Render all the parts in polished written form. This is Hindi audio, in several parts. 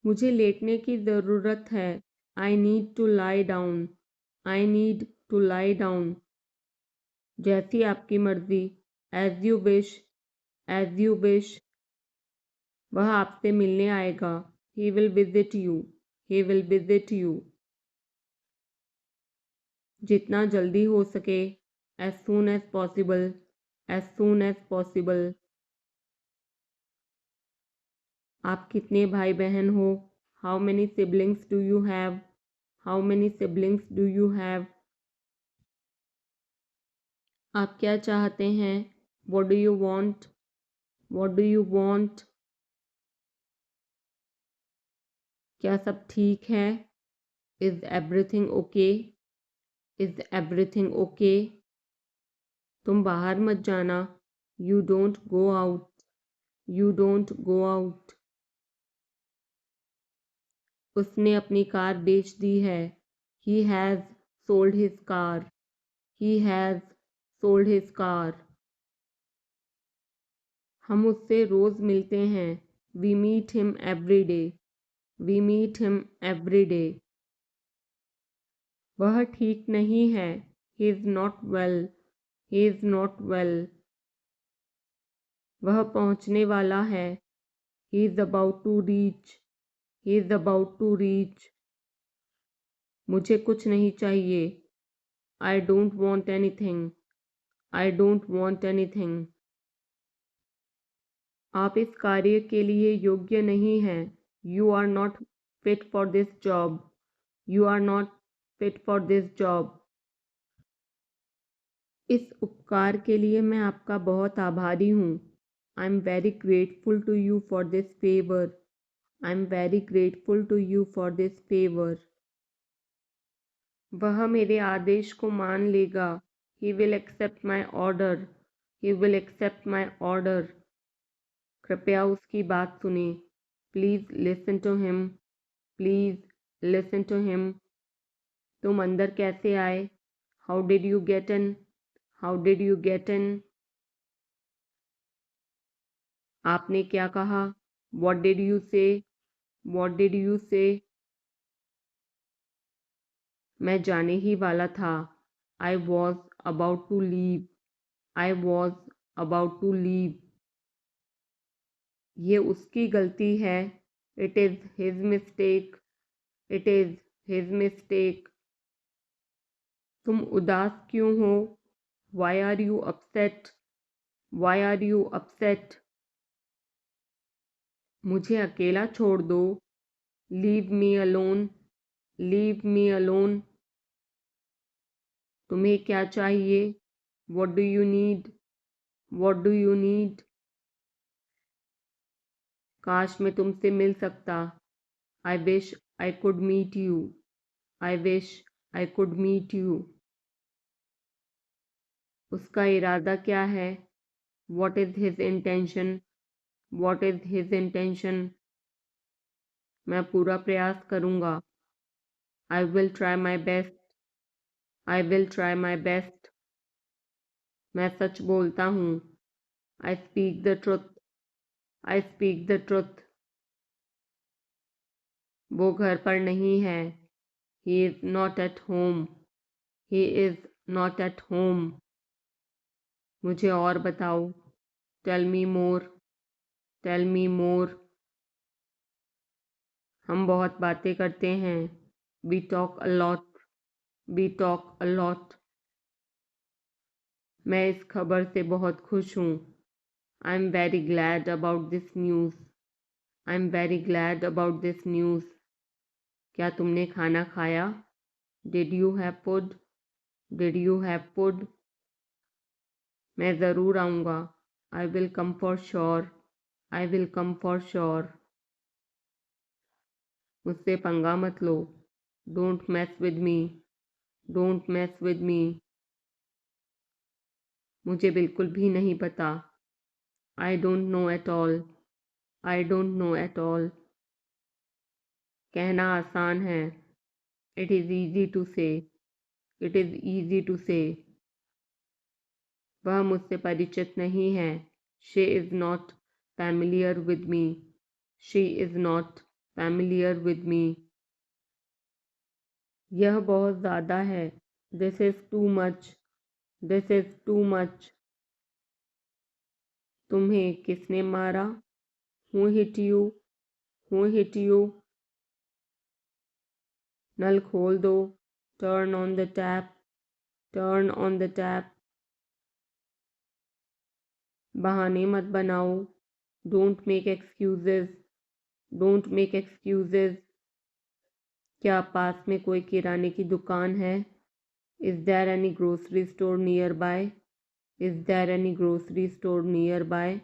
मुझे लेटने की ज़रूरत है। I need to lie down. I need to lie down. जैसी आपकी मर्जी। As you wish. As you wish. वह आपसे मिलने आएगा। He will visit you. He will visit you. जितना जल्दी हो सके। As soon as possible. As soon as possible. आप कितने भाई बहन हो? How many siblings do you have? How many siblings do you have? आप क्या चाहते हैं? What do you want? What do you want? क्या सब ठीक है? Is everything okay? Is everything okay? तुम बाहर मत जाना। You don't go out. You don't go out. उसने अपनी कार बेच दी है। He has sold his car. He has sold his car. हम उससे रोज़ मिलते हैं। We meet him every day. We meet him every day. वह ठीक नहीं है। He is not well. He is not well. वह पहुंचने वाला है। He is about to reach. He is about to reach. मुझे कुछ नहीं चाहिए। I don't want anything. I don't want anything. आप इस कार्य के लिए योग्य नहीं हैं। You are not fit for this job. You are not fit for this job. इस उपकार के लिए मैं आपका बहुत आभारी हूँ। I am very grateful to you for this favour. I am very grateful to you for this favour. वह मेरे आदेश को मान लेगा। He will accept my order. He will accept my order. कृपया उसकी बात सुने। Please listen to him. Please listen to him. तुम अंदर कैसे आए? How did you get in? How did you get in? आपने क्या कहा? What did you say? What did you say? मैं जाने ही वाला था। I was about to leave. I was about to leave. ये उसकी गलती है। It is his mistake. It is his mistake. तुम उदास क्यों हो? Why are you upset? Why are you upset? मुझे अकेला छोड़ दो। Leave me alone. Leave me alone. तुम्हें क्या चाहिए? What do you need? What do you need? काश मैं तुमसे मिल सकता। I wish I could meet you. I wish I could meet you. उसका इरादा क्या है? What is his intention? What is his intention? मैं पूरा प्रयास करूँगा। I will try my best. I will try my best. मैं सच बोलता हूँ। I speak the truth. I speak the truth. वो घर पर नहीं है। He is not at home. He is not at home. मुझे और बताओ। Tell me more. Tell me more. हम बहुत बातें करते हैं। We talk a lot. We talk a lot. मैं इस खबर से बहुत खुश हूँ। I am very glad about this news. I am very glad about this news. क्या तुमने खाना खाया? Did you have food? Did you have food? मैं ज़रूर आऊँगा। I will come for sure. I will come for sure. मुझसे पंगा मत लो। Don't mess with me. Don't mess with me. मुझे बिल्कुल भी नहीं पता। I don't know at all. I don't know at all. कहना आसान है। इट इज़ ईजी टू से। इट इज़ ईजी टू से। वह मुझसे परिचित नहीं है। She is not familiar with me. She is not familiar with me. यह बहुत ज़्यादा है. This is too much. This is too much. तुम्हें किसने मारा? Who hit you? Who hit you? नल खोल दो. Turn on the tap. Turn on the tap. बहाने मत बनाओ. Don't make excuses. Don't make excuses. क्या पास में कोई किराने की दुकान है? Is there any grocery store nearby? Is there any grocery store nearby?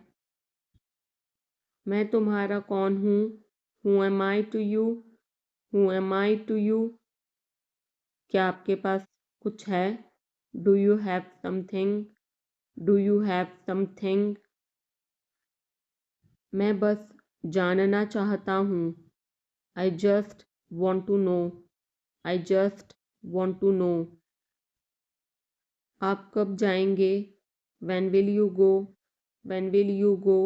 मैं तुम्हारा कौन हूँ? Who am I to you? Who am I to you? क्या आपके पास कुछ है? Do you have something? Do you have something? मैं बस जानना चाहता हूँ. I just want to know. I just want to know. आप कब जाएंगे? When will you go? When will you go?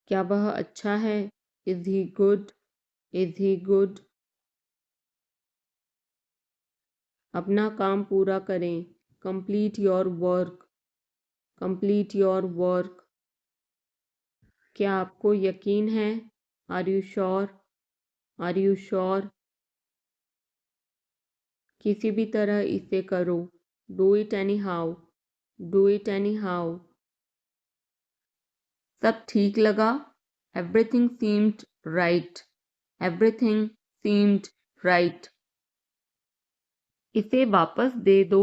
क्या वह अच्छा है? Is he good? Is he good? अपना काम पूरा करें. Complete your work. Complete your work. क्या आपको यकीन है? Are you sure? Are you sure? किसी भी तरह इसे करो. Do it anyhow. Do it anyhow. सब ठीक लगा? Everything seemed right. Everything seemed right. इसे वापस दे दो.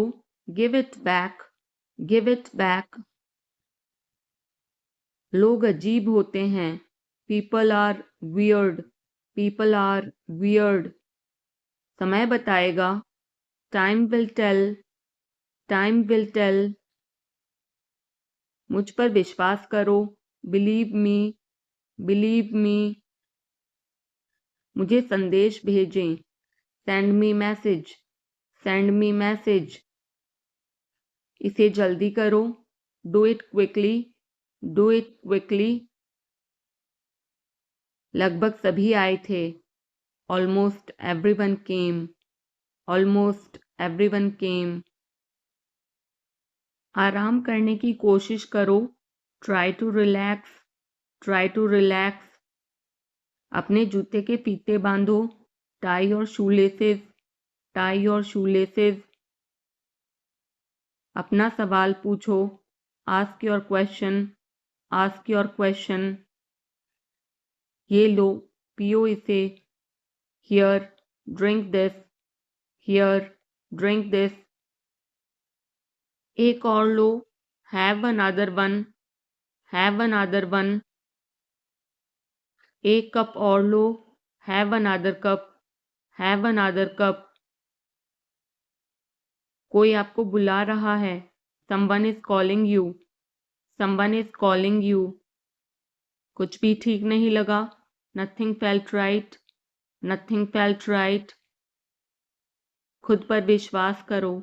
Give it back. Give it back. लोग अजीब होते हैं. People are weird. People are weird. समय बताएगा. Time will tell. Time will tell. मुझ पर विश्वास करो. Believe me. Believe me. मुझे संदेश भेजें. Send me message. Send me message. इसे जल्दी करो. Do it quickly. Do it quickly. लगभग सभी आए थे. Almost everyone came. Almost everyone came. आराम करने की कोशिश करो. Try to relax. Try to relax. अपने जूते के फीते बांधो. Tie your shoelaces. Tie your shoelaces. अपना सवाल पूछो. Ask your question. Ask your question. ये लो, पियो इसे. Here, drink this. Here, drink this. एक और लो. Have another one. Have another one. एक कप और लो. Have another cup. Have another cup. कोई आपको बुला रहा है. Someone is calling you. Someone is calling you. कुछ भी ठीक नहीं लगा. Nothing felt right. Nothing felt right. खुद पर विश्वास करो.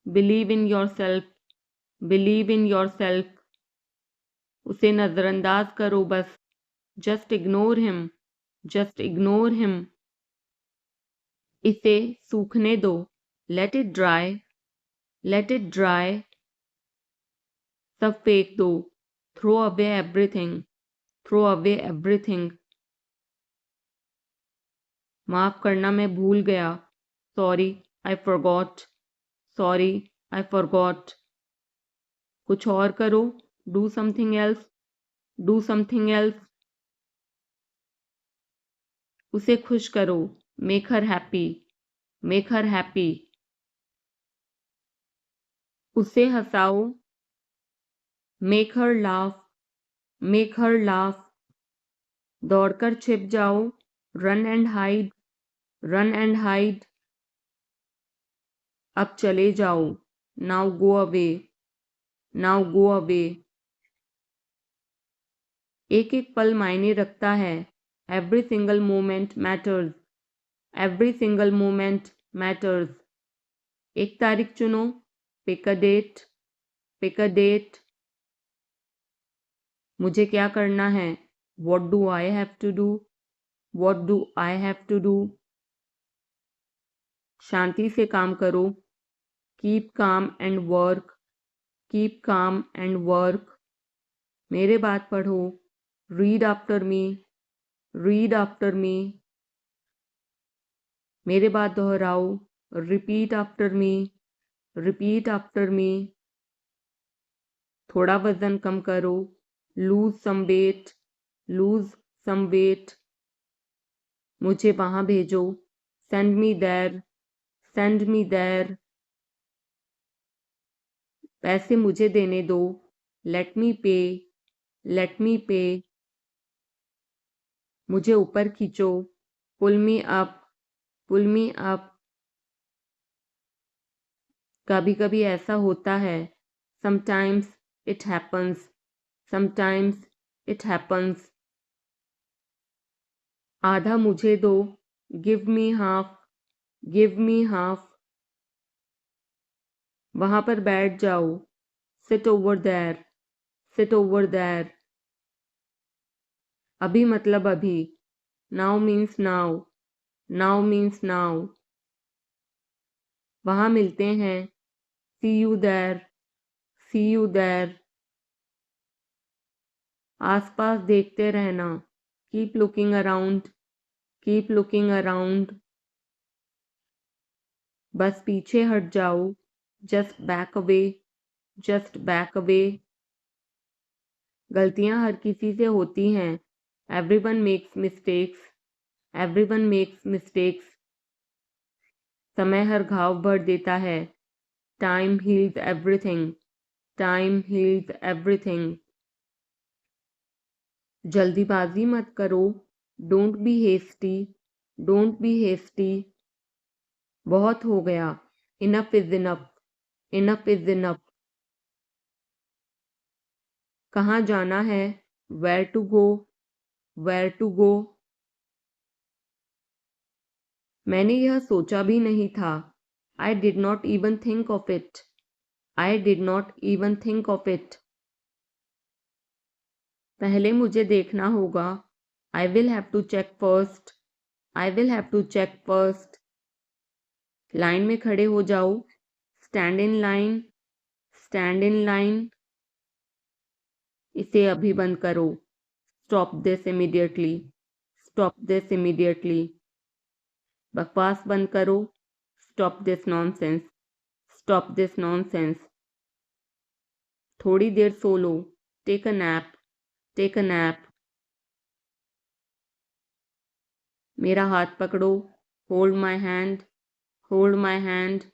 Believe in yourself. Believe in yourself. उसे नजरअंदाज करो बस. Just ignore him. Just ignore him. इसे सूखने दो. Let it dry. Let it dry. सब फेंक दो. Throw away everything. Throw away everything. माफ करना मैं भूल गया. Sorry, I forgot. Sorry, I forgot. कुछ और करो. Do something else. Do something else. उसे खुश करो. Make her happy. Make her happy. उसे हंसाओ. Make her laugh. Make her laugh. दौड़कर छिप जाओ. Run and hide. Run and hide. अब चले जाओ. Now go away. Now go away. एक एक पल मायने रखता है. Every single moment matters. Every single moment matters. एक तारीख चुनो. Pick a date. Pick a date. मुझे क्या करना है. What do I have to do? What do I have to do? शांति से काम करो. Keep calm and work. Keep calm and work. मेरे बात पढ़ो. Read after me. Read after me. मेरे बात दोहराओ. Repeat after me. Repeat after me. थोड़ा वजन कम करो. Lose some weight. Lose some weight. मुझे वहां भेजो. Send me there. Send me there. पैसे मुझे देने दो. Let me pay. Let me pay. मुझे ऊपर खींचो. Pull me up. Pull me up. कभी कभी ऐसा होता है. Sometimes it happens. Sometimes it happens. आधा मुझे दो. Give me half. Give me half. वहां पर बैठ जाओ. Sit over there. Sit over there. अभी मतलब अभी. Now means now. Now means now. वहां मिलते हैं. See you there. See you there. आसपास देखते रहना. Keep looking around. Keep looking around. बस पीछे हट जाओ. Just back away. Just back away. गलतियां हर किसी से होती हैं. Everyone makes mistakes. Everyone makes mistakes. समय हर घाव भर देता है. Time heals everything. Time heals everything. जल्दीबाजी मत करो. Don't be hasty. Don't be hasty. बहुत हो गया. Enough is enough. Enough is enough. कहाँ जाना है? Where to go? Where to go? मैंने यह सोचा भी नहीं था. I did not even think of it. I did not even think of it. पहले मुझे देखना होगा. I will have to check first. I will have to check first. Line में खड़े हो जाओ. Stand in line. Stand in line. इसे अभी बंद करो. Stop this immediately. Stop this immediately. बकवास बंद करो. Stop this nonsense. Stop this nonsense. थोड़ी देर सो लो. Take a nap. Take a nap. मेरा हाथ पकड़ो. Hold my hand. Hold my hand.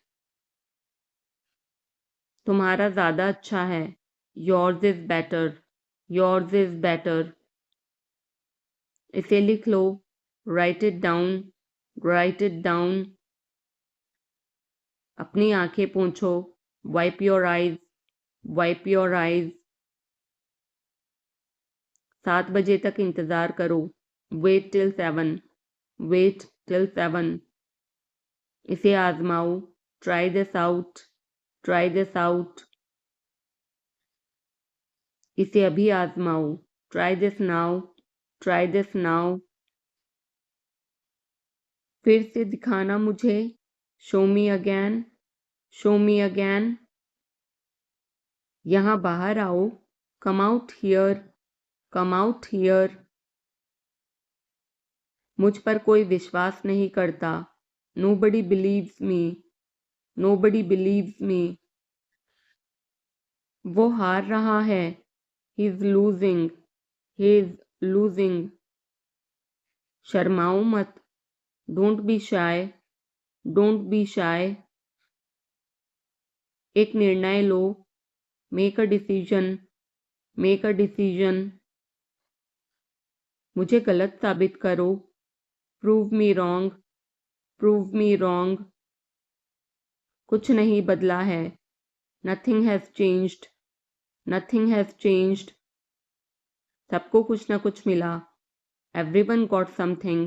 तुम्हारा ज़्यादा अच्छा है. Yours is better. Yours is better. इसे लिख लो. Write it down. Write it down. अपनी आंखें पोंछो. Wipe your eyes. Wipe your eyes. 7 बजे तक इंतज़ार करो. Wait till 7. Wait till 7. इसे आजमाओ. Try this out. Try this out. इसे अभी आजमाओ. Try this now. Try this now. फिर से दिखाना मुझे. Show me again. Show me again. यहाँ बाहर आओ. Come out here. Come out here. मुझ पर कोई विश्वास नहीं करता. Nobody believes me. Nobody believes me. वो हार रहा है. He is losing. He is losing. शर्माओ मत. Don't be shy. Don't be shy. एक निर्णय लो. Make a decision. Make a decision. मुझे गलत साबित करो. Prove me wrong. Prove me wrong. कुछ नहीं बदला है. Nothing has changed. Nothing has changed. सबको कुछ ना कुछ मिला. Everyone got something.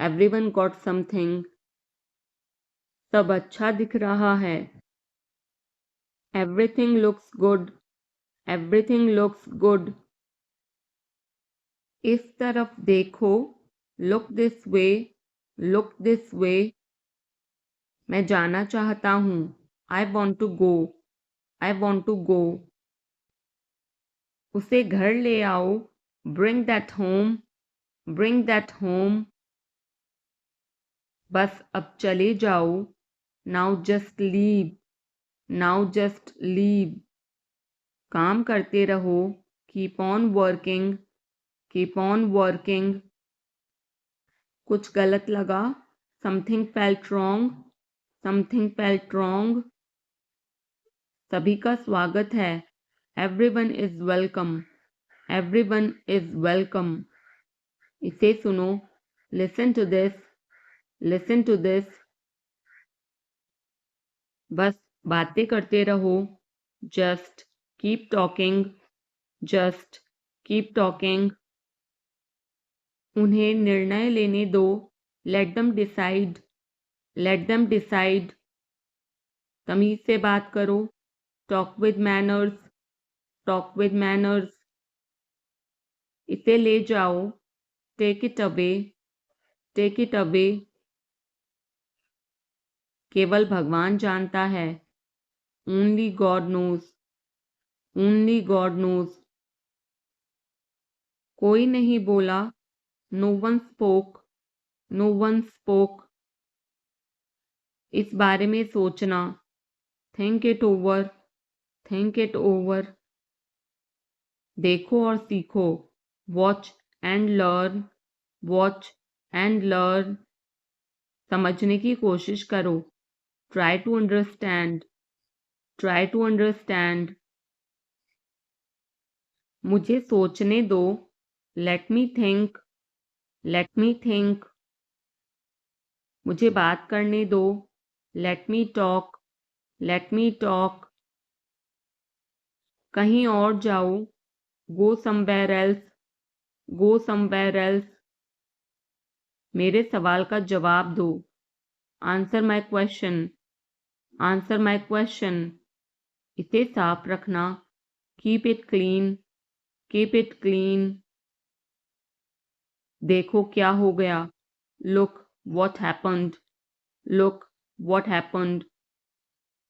Everyone got something. सब अच्छा दिख रहा है. Everything looks good. Everything looks good. इस तरफ देखो, look this way, look this way. मैं जाना चाहता हूँ, I want to go, I want to go. उसे घर ले आओ, bring that home, bring that home. बस अब चले जाओ, now just leave, now just leave. काम करते रहो, keep on working, keep on working. कुछ गलत लगा, something felt wrong, something felt wrong. सभी का स्वागत है, everyone is welcome, everyone is welcome. इसे सुनो, listen to this, listen to this. बस बातें करते रहो, just keep talking, just keep talking. उन्हें निर्णय लेने दो, let them decide, let them decide. तमीज से बात करो, talk with manners, talk with manners. इसे ले जाओ, take it away, take it away. केवल भगवान जानता है, only God knows, only God knows. कोई नहीं बोला, no one spoke, no one spoke. इस बारे में सोचना, think it over, think it over. देखो और सीखो, watch and learn, watch and learn. समझने की कोशिश करो, try to understand, try to understand. मुझे सोचने दो, let me think, let me think. मुझे बात करने दो, let me talk, let me talk. कहीं और जाओ, go somewhere else, go somewhere else. मेरे सवाल का जवाब दो, answer my question, answer my question. इसे साफ रखना, keep it clean, keep it clean. देखो क्या हो गया, look what happened, look what happened.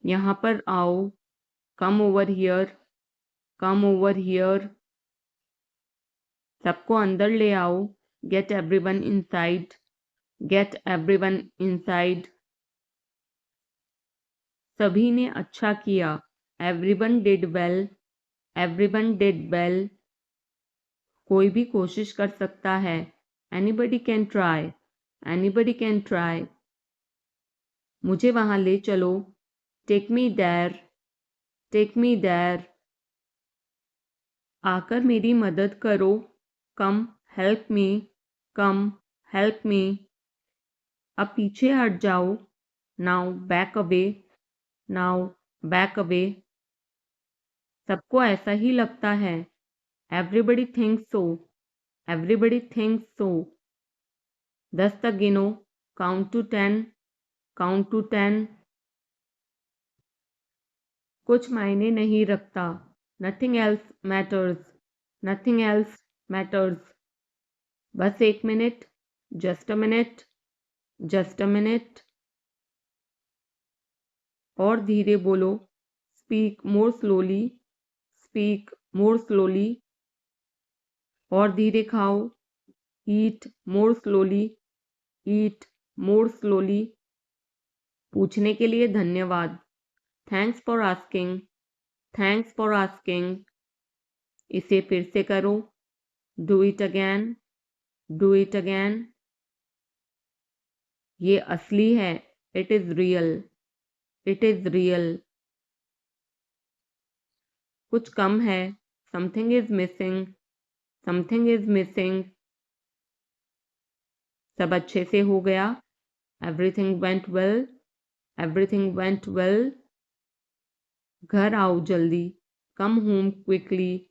यहाँ पर आओ, come over here, come over here. सबको अंदर ले आओ, get everyone inside, get everyone inside. सभी ने अच्छा किया, everyone did well, everyone did well. कोई भी कोशिश कर सकता है, anybody can try, anybody can try. मुझे वहां ले चलो, take me there, take me there. आकर मेरी मदद करो, कम हेल्प मी, कम हेल्प मी। अब पीछे हट जाओ, now back away, now back away. सबको ऐसा ही लगता है, एवरीबडी थिंक्स सो, एवरीबडी थिंक्स सो। 10 तक गिनो, काउंट टू 10, काउंट टू 10। कुछ मायने नहीं रखता, nothing else matters, nothing else matters. बस 1 minute, just a minute, just a minute. और धीरे बोलो, speak more slowly, speak more slowly. और धीरे खाओ, ईट मोर स्लोली, ईट मोर स्लोली। पूछने के लिए धन्यवाद, thanks for asking, thanks for asking. इसे फिर से करो, do it again, do it again. ये असली है, it is real, it is real. कुछ कम है, something is missing, something is missing. सब अच्छे से हो गया, everything went well, everything went well. घर आओ जल्दी, come home quickly,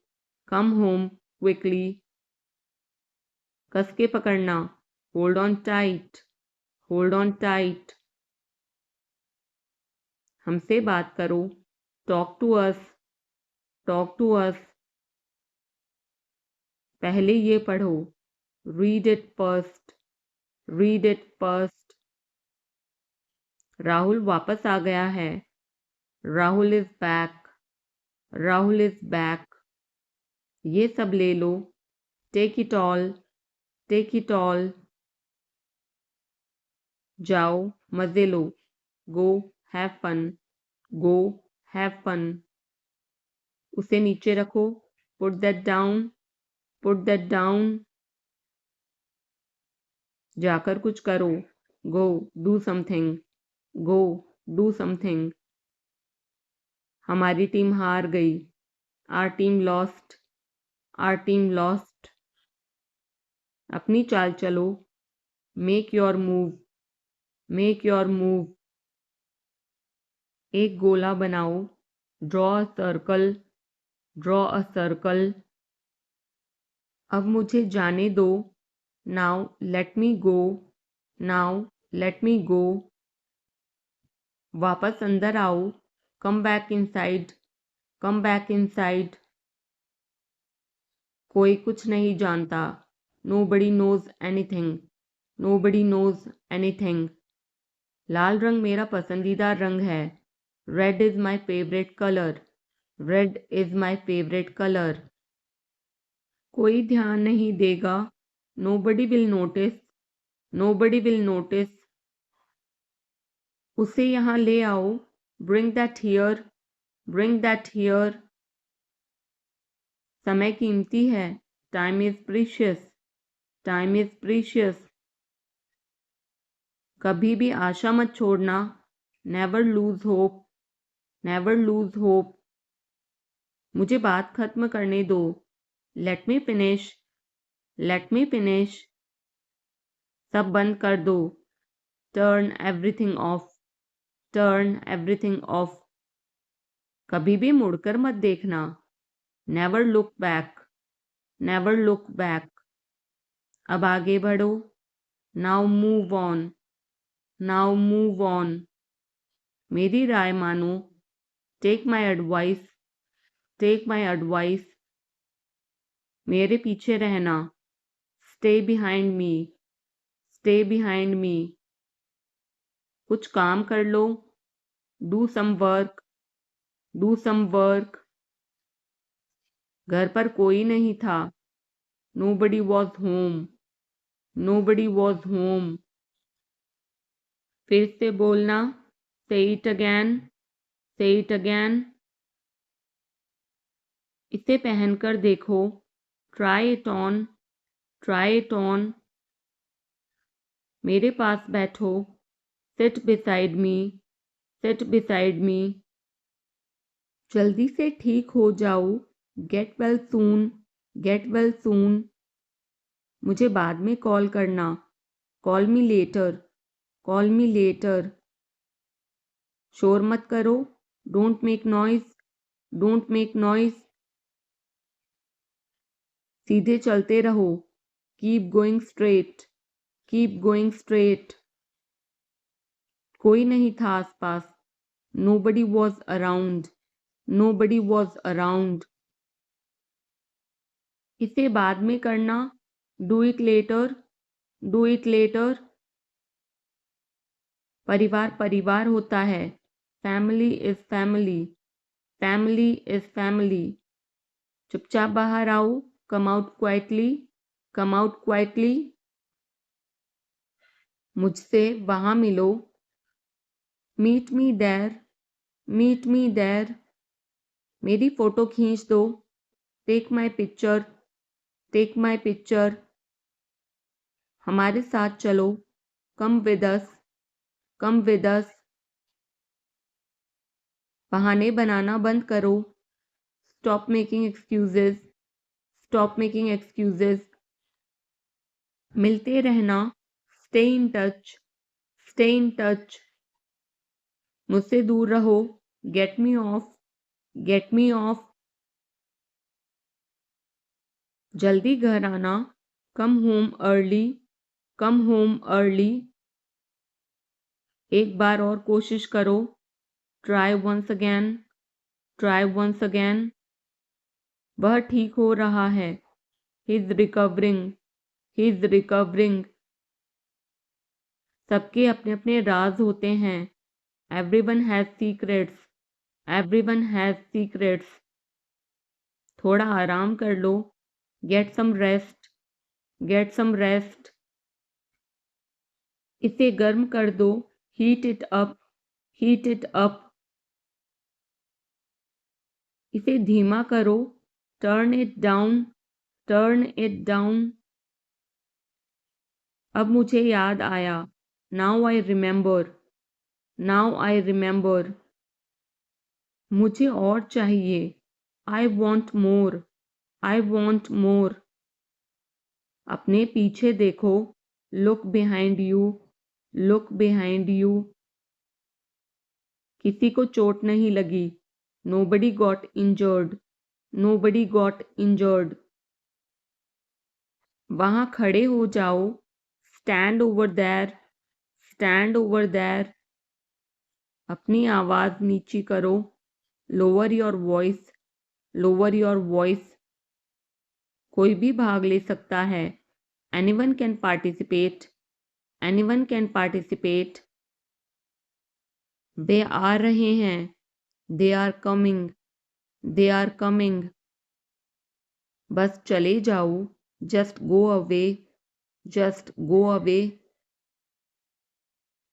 come home quickly. कस के पकड़ना, hold on tight, hold on tight. हमसे बात करो, talk to us, talk to us. पहले ये पढ़ो। Read it first, read it first. Rahul वापस आ गया है। Rahul is back, Rahul is back. ये सब ले लो। Take it all, take it all. जाओ, मजे लो। Go have fun, go have fun. उसे नीचे रखो। Put that down, put that down. जाकर कुछ करो। Go do something, go do something. हमारी टीम हार गई। Our team lost, are team lost. अपनी चाल चलो। Make your move, make your move. एक गोला बनाओ। Draw a circle, draw a circle. अब मुझे जाने दो। Now let me go, now let me go. वापस अंदर आओ। Come back inside, come back inside. कोई कुछ नहीं जानता। Nobody knows anything, nobody knows anything. लाल रंग मेरा पसंदीदा रंग है। Red is my favourite colour, red is my favourite colour. कोई ध्यान नहीं देगा। Nobody will notice, nobody will notice. उसे यहाँ ले आओ। Bring that here, bring that here. समय कीमती है। Time is precious, time is precious. कभी भी आशा मत छोड़ना। Never lose hope, never lose hope. मुझे बात खत्म करने दो। Let me finish, let me finish. सब बंद कर दो। Turn everything of, turn everything of. कभी भी मुड़कर मत देखना। Never look back, never look back. अब आगे बढ़ो। Now move on, now move on. मेरी राय मानो। Take my advice, take my advice. मेरे पीछे रहना। Stay behind me, stay behind me. कुछ काम कर लो। Do some work, do some work. घर पर कोई नहीं था। Nobody was home, nobody was home. फिर से बोलना। Say it again, say it again. इसे पहनकर देखो। Try it on, try it on. मेरे पास बैठो। Seat beside me, seat beside me. जल्दी से ठीक हो जाओ। Get well soon, get well soon. मुझे बाद में कॉल करना। Call me later, call me later. शोर मत करो। Don't make noise, don't make noise. सीधे चलते रहो। Keep going straight, keep going straight. कोई नहीं था आसपास। Nobody was around, nobody was around. इसे बाद में करना। Do it later, do it later. परिवार परिवार होता है। Family is family, family is family. चुपचाप बाहर आओ। Come out quietly, come out quietly. मुझसे वहां मिलो। Meet me there, meet me there. मेरी फोटो खींच दो। Take my picture, take my picture. हमारे साथ चलो। Come with us, come with us. बहाने बनाना बंद करो। Stop making excuses, stop making excuses. मिलते रहना। Stay in touch, stay in touch. मुझसे दूर रहो। Get me off, get me off. जल्दी घर आना। Come home early, come home early. एक बार और कोशिश करो। Try once again, try once again. वह ठीक हो रहा है। He is recovering, he is recovering. सबके अपने अपने राज होते हैं। Everyone has secrets, everyone has secrets. थोड़ा आराम कर लो, get some rest, get some rest. इसे गर्म कर दो, heat it up, heat it up. इसे धीमा करो, turn it down, turn it down. अब मुझे याद आया, now I remember, now I remember. मुझे और चाहिए, I want more, I want more. अपने पीछे देखो, look behind you, look behind you. किसी को चोट नहीं लगी, nobody got injured, nobody got injured. वहां खड़े हो जाओ, stand over there, stand over there. अपनी आवाज नीची करो, lower your voice, lower your voice. कोई भी भाग ले सकता है, anyone can participate, anyone can participate. वे आ रहे हैं, they are coming, they are coming. बस चले जाओ, just go away, just go away.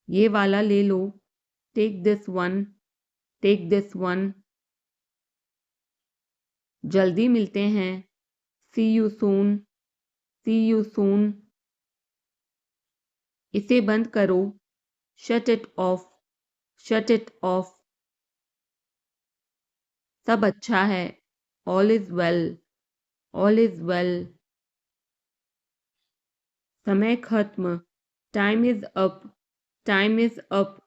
ये वाला ले लो, take this one, take this one. जल्दी मिलते हैं, see you soon, C you soon. इसे बंद करो, shut it off, shut it off. सब अच्छा है, all is well, all is well. समय खत्म, time is up, time is up.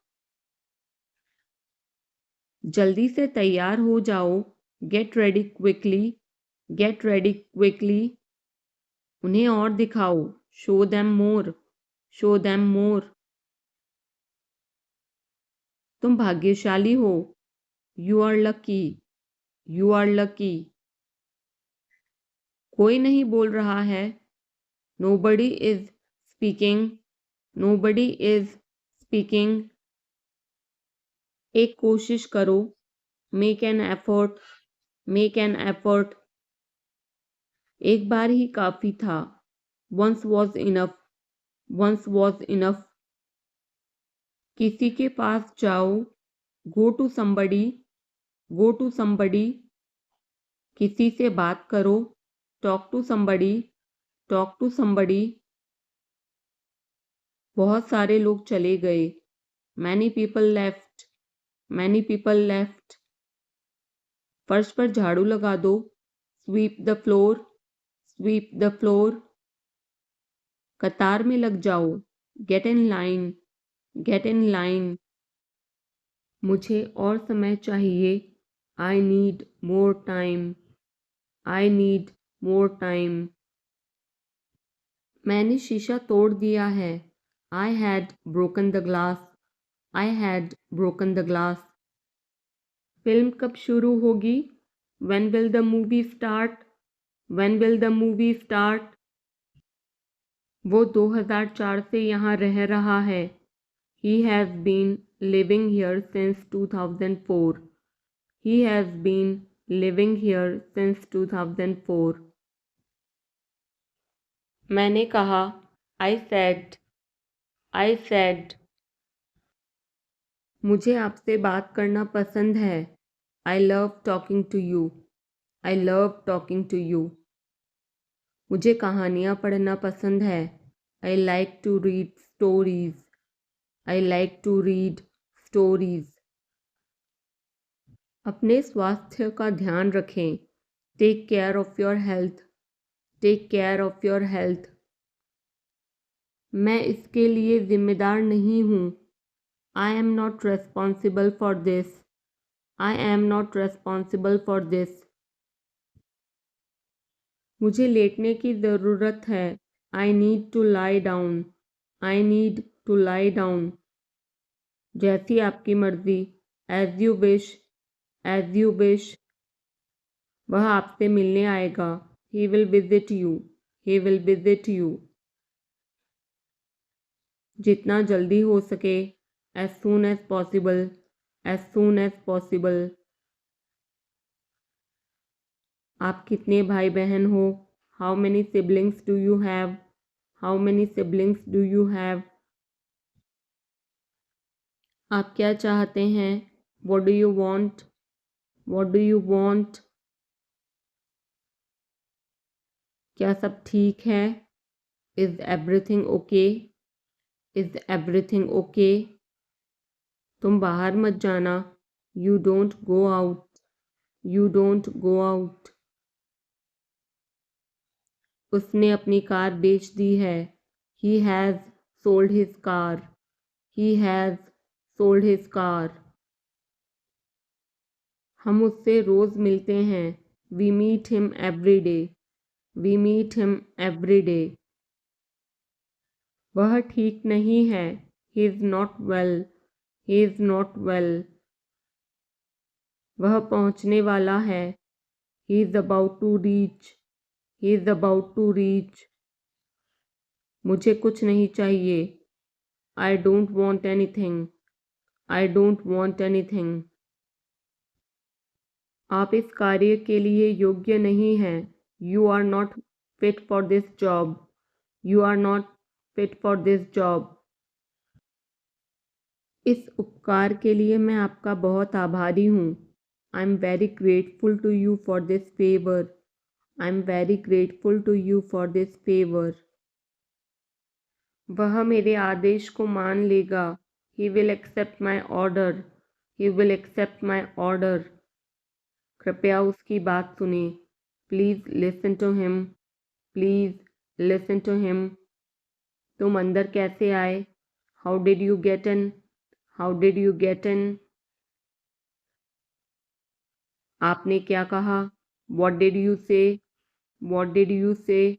जल्दी से तैयार हो जाओ, get ready quickly, get ready quickly. उन्हें और दिखाओ, show them more, show them more. तुम भाग्यशाली हो, you are lucky, you are lucky. कोई नहीं बोल रहा है, nobody is speaking, nobody is speaking. एक कोशिश करो, make an effort, make an effort. एक बार ही काफी था, once was enough, once was enough. किसी के पास जाओ, go to somebody, go to somebody. किसी से बात करो, talk to somebody, talk to somebody. बहुत सारे लोग चले गए, many people left, many people left. फर्श पर झाड़ू लगा दो, sweep the floor, sweep the floor. कतार में लग जाओ, get in line, get in line. मुझे और समय चाहिए, I need more time, I need more time. मैंने शीशा तोड़ दिया है, I had broken the glass, I had broken the glass. Film कब शुरू होगी, when will the movie start, when will the movie start. वो 2004 से यहाँ रह रहा है, he has been living here since 2004, he has been living here since 2004। मैंने कहा, आई सेड, आई सेड। मुझे आपसे बात करना पसंद है, I love talking to you, I love talking to you. मुझे कहानियाँ पढ़ना पसंद है, I like to read stories, I like to read stories. अपने स्वास्थ्य का ध्यान रखें, take care of your health, take care of your health. मैं इसके लिए जिम्मेदार नहीं हूँ, I am not responsible for this, I am not responsible for this. मुझे लेटने की ज़रूरत है, I need to lie down, I need to lie down. जैसी आपकी मर्ज़ी, as you wish, as you wish. वह आपसे मिलने आएगा, he will visit you, He will visit you. जितना जल्दी हो सके, as soon as possible, as soon as possible. आप कितने भाई बहन हो? How many siblings do you have? How many siblings do you have? आप क्या चाहते हैं? What do you want? What do you want? क्या सब ठीक है? Is everything okay? Is everything okay? तुम बाहर मत जाना. You don't go out. You don't go out. उसने अपनी कार बेच दी है. He has sold his car. He has sold his car. हम उससे रोज मिलते हैं. We meet him every day. We meet him every day. वह ठीक नहीं है. He is not well. He is not well. वह पहुंचने वाला है. He is about to reach. He is about to reach. मुझे कुछ नहीं चाहिए. I don't want anything. I don't want anything. आप इस कार्य के लिए योग्य नहीं हैं. You are not fit for this job. You are not fit for this job. इस उपकार के लिए मैं आपका बहुत आभारी हूँ. I'm very grateful to you for this favor. I'm very grateful to you for this favor. वह मेरे आदेश को मान लेगा. He will accept my order. He will accept my order. कृपया उसकी बात सुने. Please listen to him. Please listen to him. तुम अंदर कैसे आए? How did you get in? How did you get in? आपने क्या कहा? What did you say? What did you say?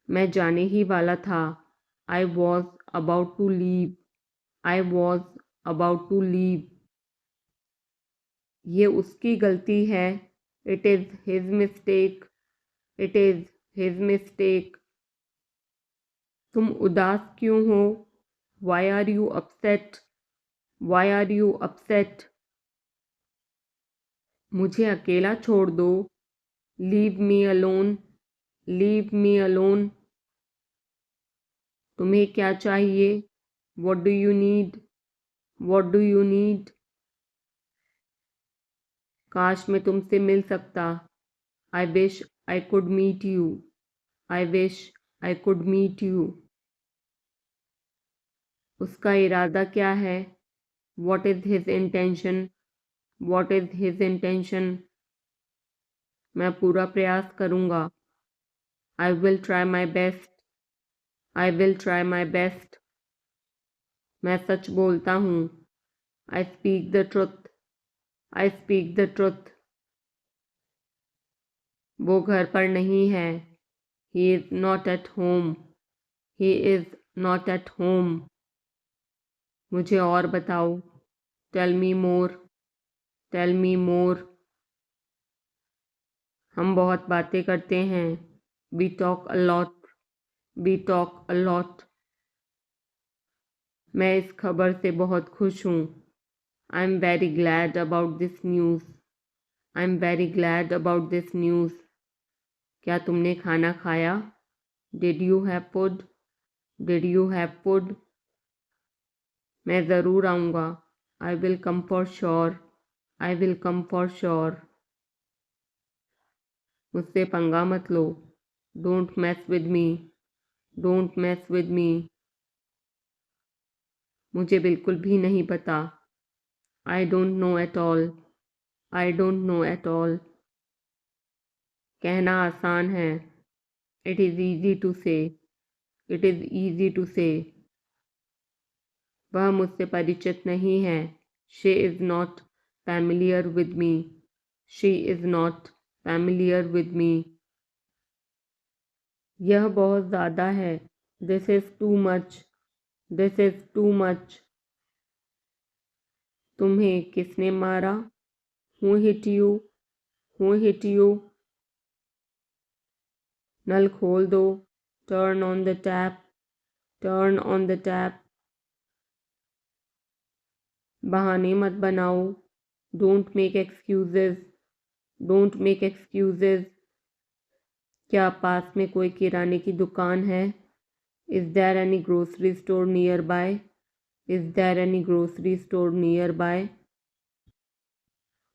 मैं जाने ही वाला था. I was about to leave. I was about to leave. ये उसकी गलती है. It is his mistake. It is his mistake. तुम उदास क्यों हो? Why are you upset? Why are you upset? मुझे अकेला छोड़ दो. Leave me alone. Leave me alone. तुम्हें क्या चाहिए? What do you need? What do you need? काश मैं तुमसे मिल सकता. I wish I could meet you. I wish I could meet you. उसका इरादा क्या है? What is his intention? What is his intention? मैं पूरा प्रयास करूँगा. I will try my best. I will try my best. मैं सच बोलता हूँ. I speak the truth. I speak the truth. वो घर पर नहीं है. He is not at home. He is not at home. मुझे और बताओ. Tell me more. Tell me more. हम बहुत बातें करते हैं. We talk a lot. We talk a lot. मैं इस खबर से बहुत खुश हूँ. I'm very glad about this news. I'm very glad about this news. क्या तुमने खाना खाया? Did you have food? Did you have food? मैं ज़रूर आऊँगा. I will come for sure. I will come for sure. मुझसे पंगा मत लो. Don't mess with me. Don't mess with me. मुझे बिल्कुल भी नहीं पता. I don't know at all. I don't know at all. कहना आसान है. It is easy to say. It is easy to say. वह मुझसे परिचित नहीं है. She is not familiar with me. She is not familiar with me. यह बहुत ज़्यादा है. This is too much. This is too much. तुम्हें किसने मारा? Who hit you? Who hit you? नल खोल दो, turn on the tap, turn on the tap. बहाने मत बनाओ, don't make excuses, don't make excuses. क्या पास में कोई किराने की दुकान है? Is there any grocery store nearby? Is there any grocery store nearby?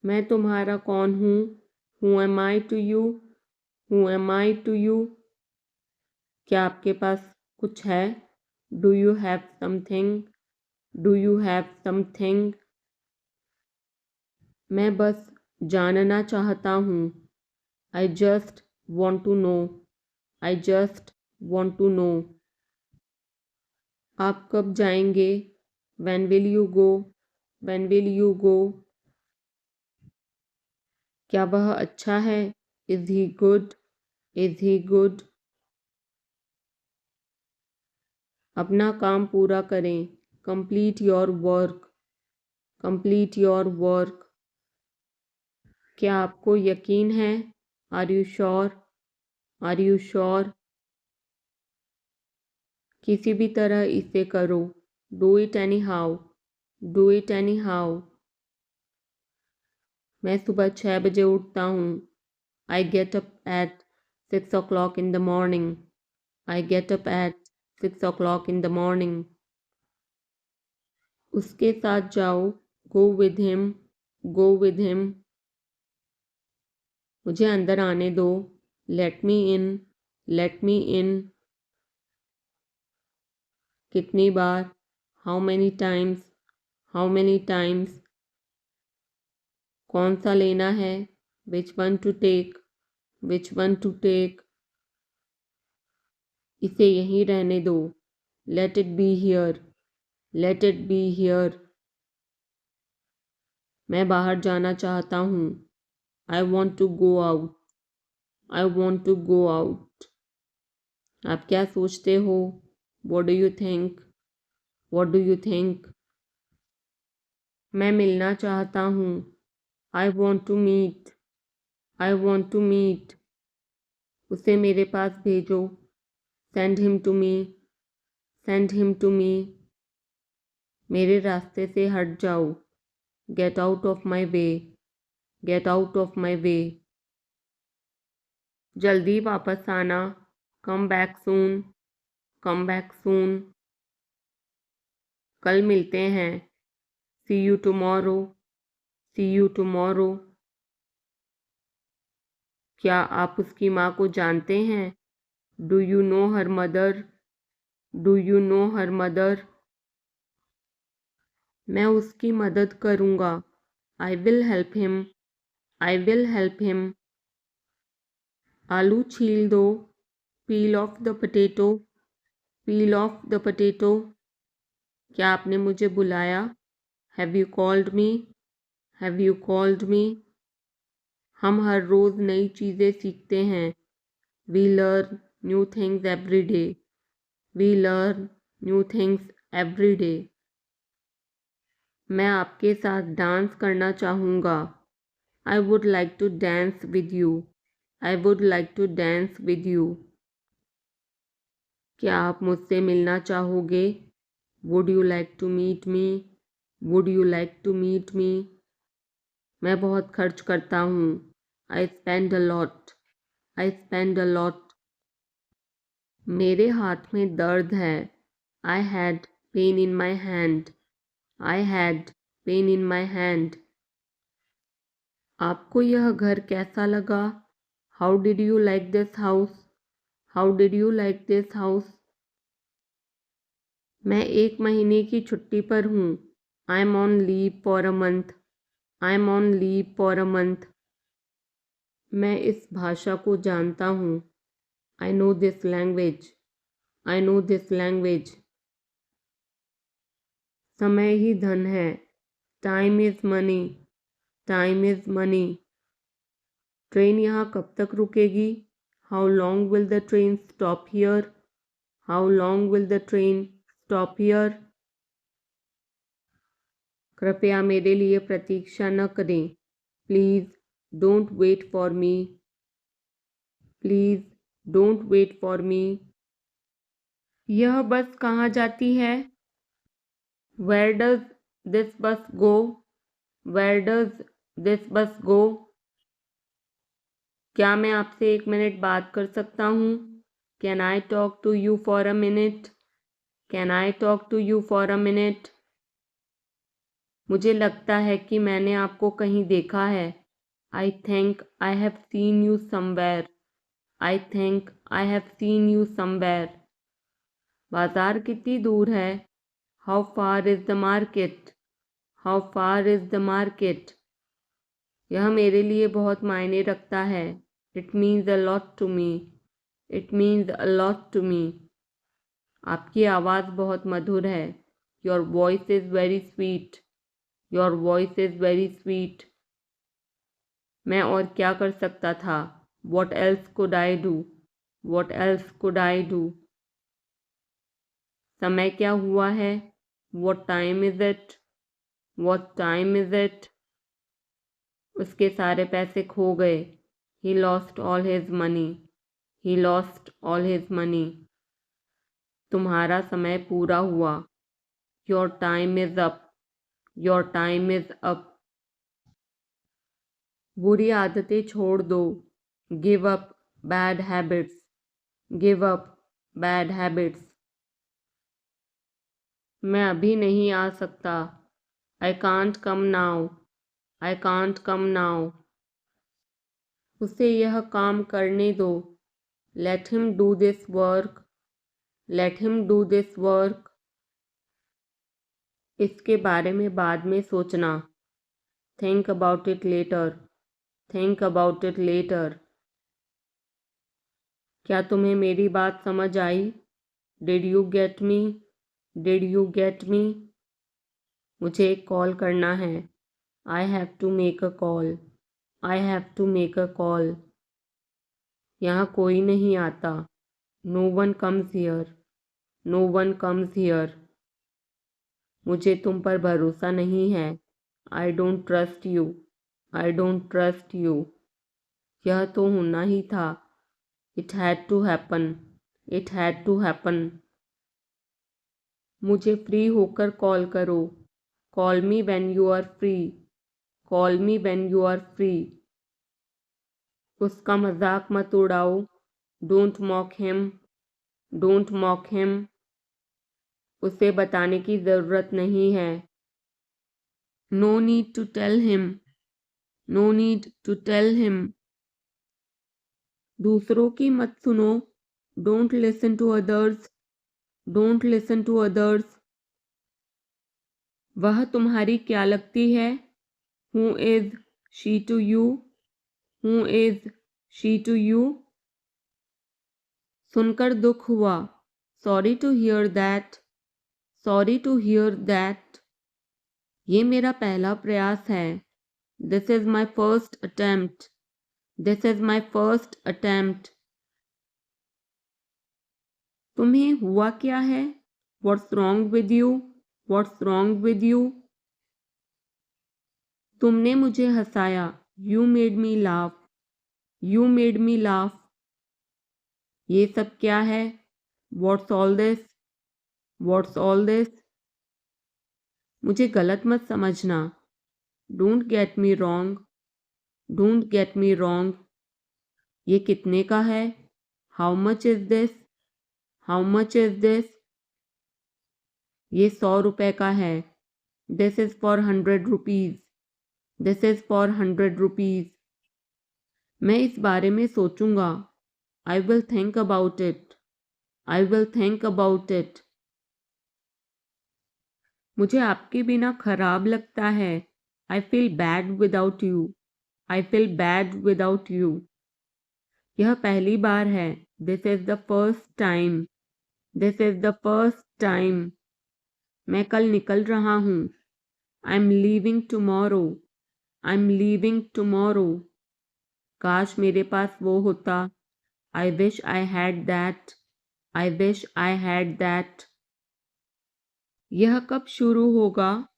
मैं तुम्हारा कौन हूँ? Who am I to you? Who am I to you? क्या आपके पास कुछ है? Do you have something? Do you have something? मैं बस जानना चाहता हूँ। I just want to know, I just want to know. आप कब जाएंगे? When will you go? When will you go? क्या वह अच्छा है? Is he good? Is he good? अपना काम पूरा करें, complete your work, complete your work. क्या आपको यकीन है? Are you sure? Are you sure? किसी भी तरह इसे करो, do it anyhow, do it anyhow. मैं सुबह 6 बजे उठता हूँ। I get up at 6 o'clock in the morning. I get up at 6 o'clock in the morning. उसके साथ जाओ, go with him, go with him. मुझे अंदर आने दो, let me in, late me in. कितनी बार? How many times, how many times. कौन सा लेना है? Which one to take, which one to take. इसे यहीं रहने दो, let it be here, let it be here. मैं बाहर जाना चाहता हूँ। I want to go out, I want to go out. आप क्या सोचते हो? What do you think, what do you think? मैं मिलना चाहता हूँ। I want to meet, I want to meet. उसे मेरे पास भेजो, send him to me, send him to me. मेरे रास्ते से हट जाओ, get out of my way, get out of my way. जल्दी वापस आना, come back soon, come back soon. कल मिलते हैं, see you tomorrow, see you tomorrow. क्या आप उसकी माँ को जानते हैं? Do you know her mother, do you know her mother? मैं उसकी मदद करूँगा, I will help him, I will help him. आलू छील दो, peel off the potato, peel off the potato. क्या आपने मुझे बुलाया? Have you called me, have you called me? हम हर रोज़ नई चीज़ें सीखते हैं। We learn new things every day, we learn new things every day. मैं आपके साथ डांस करना चाहूँगा। I would like to dance with you, I would like to dance with you. क्या आप मुझसे मिलना चाहोगे? Would you like to meet me, would you like to meet me? मैं बहुत खर्च करता हूँ। I spend a lot, I spend a lot. मेरे हाथ में दर्द है। I had pain in my hand, I had pain in my hand. आपको यह घर कैसा लगा? How did you like this house, how did you like this house? मैं 1 महीने की छुट्टी पर हूँ। I M on leave for a month, I am on leave for a month. मैं इस भाषा को जानता हूँ। I know this language, I know this language. समय ही धन है, time is money, time is money. Train यहाँ कब तक रुकेगी? How long will the train stop here, how long will the train stop here? कृपया मेरे लिए प्रतीक्षा न करें, please don't wait for me, please don't wait for me. यह बस कहाँ जाती है? वेयर डज दिस बस गो? वेयर डज दिस बस गो? क्या मैं आपसे 1 मिनट बात कर सकता हूँ? Can I talk to you for a minute? Can I talk to you for a minute? मुझे लगता है कि मैंने आपको कहीं देखा है। I think I have seen you somewhere. I think I have seen you somewhere. बाजार कितनी दूर है? How far is the market? How far is the market? यह मेरे लिए बहुत मायने रखता है। It means a lot to me. It means a lot to me. आपकी आवाज़ बहुत मधुर है। Your voice is very sweet. Your voice is very sweet. मैं और क्या कर सकता था? What else could I do? What else could I do? समय क्या हुआ है? What time is it? What time is it? उसके सारे पैसे खो गए। He lost all his money. He lost all his money. तुम्हारा समय पूरा हुआ। Your time is up. Your time is up. बुरी आदतें छोड़ दो। Give up bad habits. Give up bad habits. मैं अभी नहीं आ सकता। I can't come now. I can't come now. उसे यह काम करने दो। Let him do this work. Let him do this work. इसके बारे में बाद में सोचना। Think about it later. Think about it later. क्या तुम्हें मेरी बात समझ आई? Did you get me? Did you get me? मुझे एक कॉल करना है। I have to make a call. I have to make a call. यहाँ कोई नहीं आता। No one comes here. No one comes here. मुझे तुम पर भरोसा नहीं है। I don't trust you. I don't trust you. यह तो होना ही था। It had to happen. It had to happen. मुझे फ्री होकर कॉल करो। Call me when you are free. Call me when you are free. उसका मजाक मत उड़ाओ। Don't mock him. Don't mock him. उसे बताने की ज़रूरत नहीं है। No need to tell him. No need to tell him. दूसरों की मत सुनो। Don't listen to others. Don't listen to others. वह तुम्हारी क्या लगती है? Who is she to you? Who is she to you? सुनकर दुख हुआ। Sorry to hear that. Sorry to hear that. ये मेरा पहला प्रयास है। This is my first attempt. This is my first attempt. तुम्हें हुआ क्या है? What's wrong with you? What's wrong with you? तुमने मुझे हंसाया। You made me laugh. You made me laugh. ये सब क्या है? What's all this? What's all this? मुझे गलत मत समझना। Don't get me wrong. Don't get me wrong. ये कितने का है? How much is this? How much is this? ये 100 रुपए का है। This is for 100 rupees. This is for 100 rupees. मैं इस बारे में सोचूंगा। I will think about it. I will think about it. मुझे आपके बिना खराब लगता है। I feel bad without you. I feel bad without you. यह पहली बार है। This is the first time. This is the first time. मैं कल निकल रहा हूँ। I am leaving tomorrow. I am leaving tomorrow. काश मेरे पास वो होता। आई wish I had that. I wish I had that. यह कब शुरू होगा?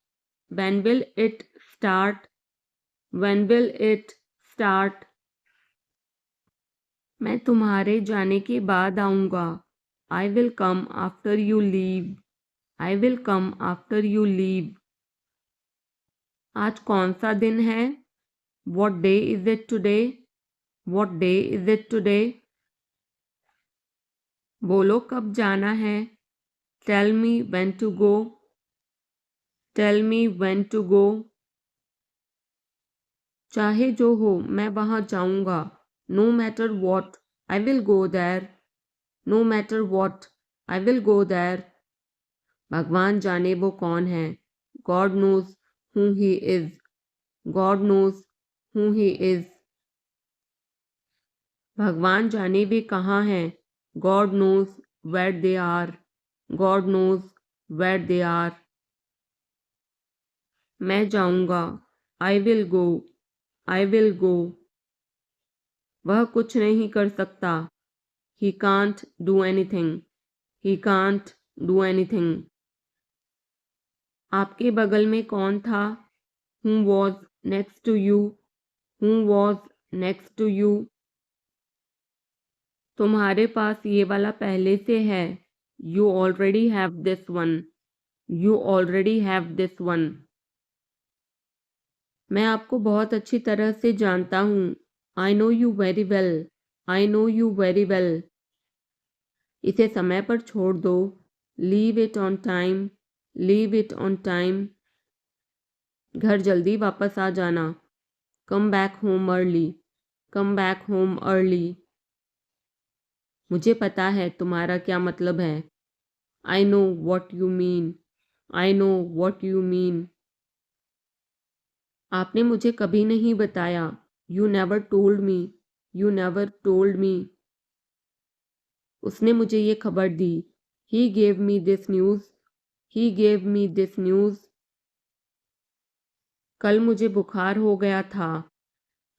When will it start? When will it start? मैं तुम्हारे जाने के बाद आऊँगा। I will come after you leave. I will come after you leave. आज कौन सा दिन है? What day is it today? What day is it today? बोलो कब जाना है? Tell me when to go. Tell me when to go. चाहे जो हो मैं वहाँ जाऊँगा। No matter what, I will go there. No matter what, I will go there. भगवान जाने वो कौन है? God knows who he is. God knows who he is. भगवान जाने वे कहाँ हैं? God knows where they are. God knows where they are. मैं जाऊँगा। I will go. I will go. वह कुछ नहीं कर सकता। He can't do anything. He can't do anything. आपके बगल में कौन था? Who was next to you? Who was next to you? तुम्हारे पास ये वाला पहले से है। You already have this one. You already have this one. मैं आपको बहुत अच्छी तरह से जानता हूँ। I know you very well. I know you very well. इसे समय पर छोड़ दो। Leave it on time. Leave it on time. घर जल्दी वापस आ जाना। Come back home early. Come back home early. मुझे पता है तुम्हारा क्या मतलब है। I know what you mean. I know what you mean. आपने मुझे कभी नहीं बताया। You never told me. You never told me. उसने मुझे ये खबर दी। He gave me this news. He gave me this news. कल मुझे बुखार हो गया था।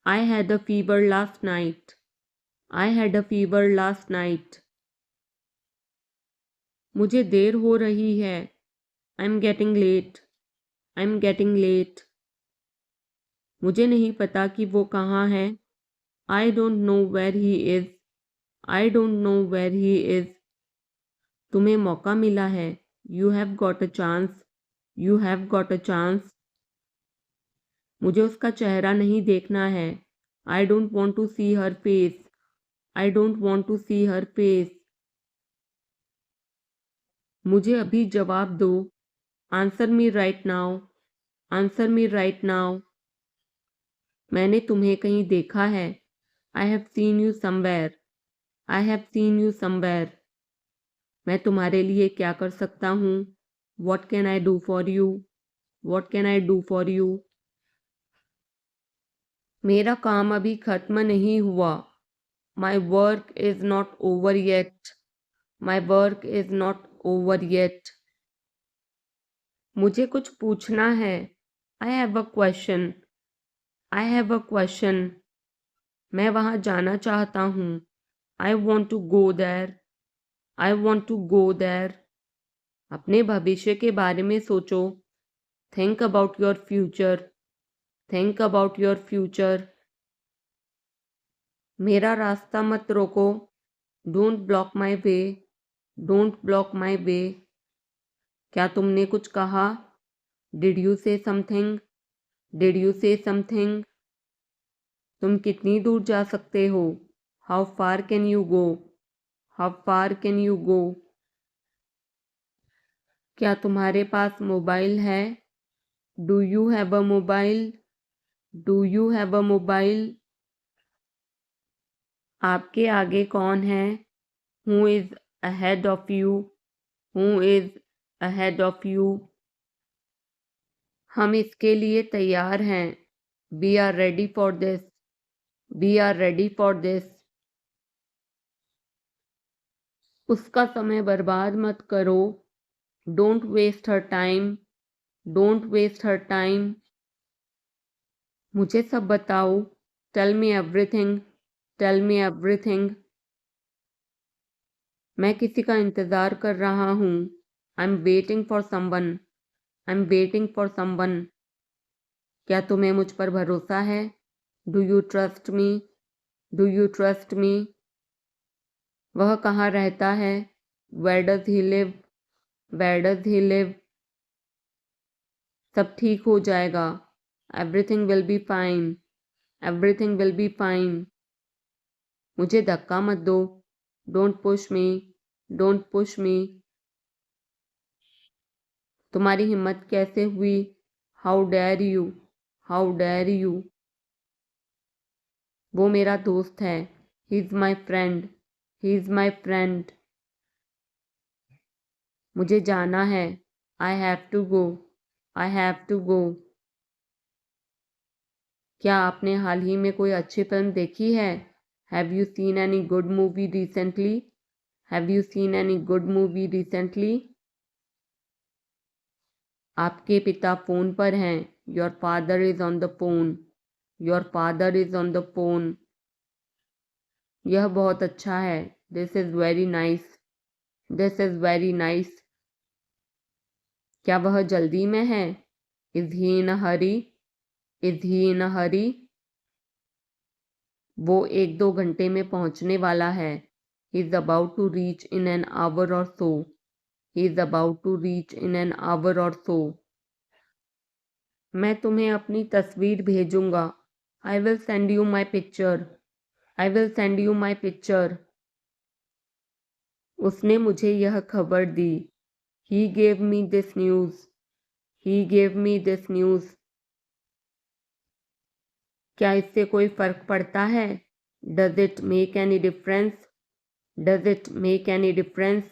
I had a fever last night. I had a fever last night. मुझे देर हो रही है। I'm getting late. I'm getting late. मुझे नहीं पता कि वो कहाँ है। I don't know where he is. I don't know where he is. तुम्हें मौका मिला है। You have got a chance. You have got a chance. मुझे उसका चेहरा नहीं देखना है। I don't want to see her face. I don't want to see her face. मुझे अभी जवाब दो। Answer me right now. Answer me right now. मैंने तुम्हें कहीं देखा है। I have seen you somewhere. I have seen you somewhere. मैं तुम्हारे लिए क्या कर सकता हूँ? What can I do for you? What can I do for you? मेरा काम अभी खत्म नहीं हुआ। My work is not over yet. My work is not over yet. मुझे कुछ पूछना है। I have a question. I have a question. मैं वहाँ जाना चाहता हूँ। I want to go there. I want to go there. अपने भविष्य के बारे में सोचो। Think about your future. Think about your future. मेरा रास्ता मत रोको। Don't block my way. Don't block my way. क्या तुमने कुछ कहा? Did you say something? Did you say something? तुम कितनी दूर जा सकते हो? How far can you go? How far can you go? क्या तुम्हारे पास मोबाइल है? Do you have a mobile? Do you have a mobile? आपके आगे कौन है? Who is ahead of you? Who is ahead of you? हम इसके लिए तैयार हैं। We are ready for this. We are ready for this. उसका समय बर्बाद मत करो। Don't waste her time. Don't waste her time. मुझे सब बताओ। Tell me everything. Tell me everything. मैं किसी का इंतज़ार कर रहा हूँ। I'm waiting for someone. I'm waiting for someone. क्या तुम्हें मुझ पर भरोसा है? Do you trust me? Do you trust me? वह कहाँ रहता है? Where does he live? Where does he live? सब ठीक हो जाएगा। Everything will be fine. Everything will be fine. मुझे धक्का मत दो। Don't push me. Don't push me. तुम्हारी हिम्मत कैसे हुई? How dare you? How dare you? वो मेरा दोस्त है। He is my friend. He is my friend. मुझे जाना है। I have to go. I have to go. क्या आपने हाल ही में कोई अच्छी फिल्म देखी है? Have you seen any good movie recently? Have you seen any good movie recently? आपके पिता फ़ोन पर हैं। Your father is on the phone. Your father is on the phone. यह बहुत अच्छा है। This is very nice. This is very nice. क्या वह जल्दी में है? Is he in a hurry? Is he in a hurry? वो 1-2 घंटे में पहुंचने वाला है। He is about to reach in an hour or so. He is about to reach in an hour or so. मैं तुम्हें अपनी तस्वीर भेजूंगा। I will send you my picture. I will send you my picture. उसने मुझे यह खबर दी। He gave me this news. He gave me this news. क्या इससे कोई फर्क पड़ता है? Does it make any difference? Does it make any difference?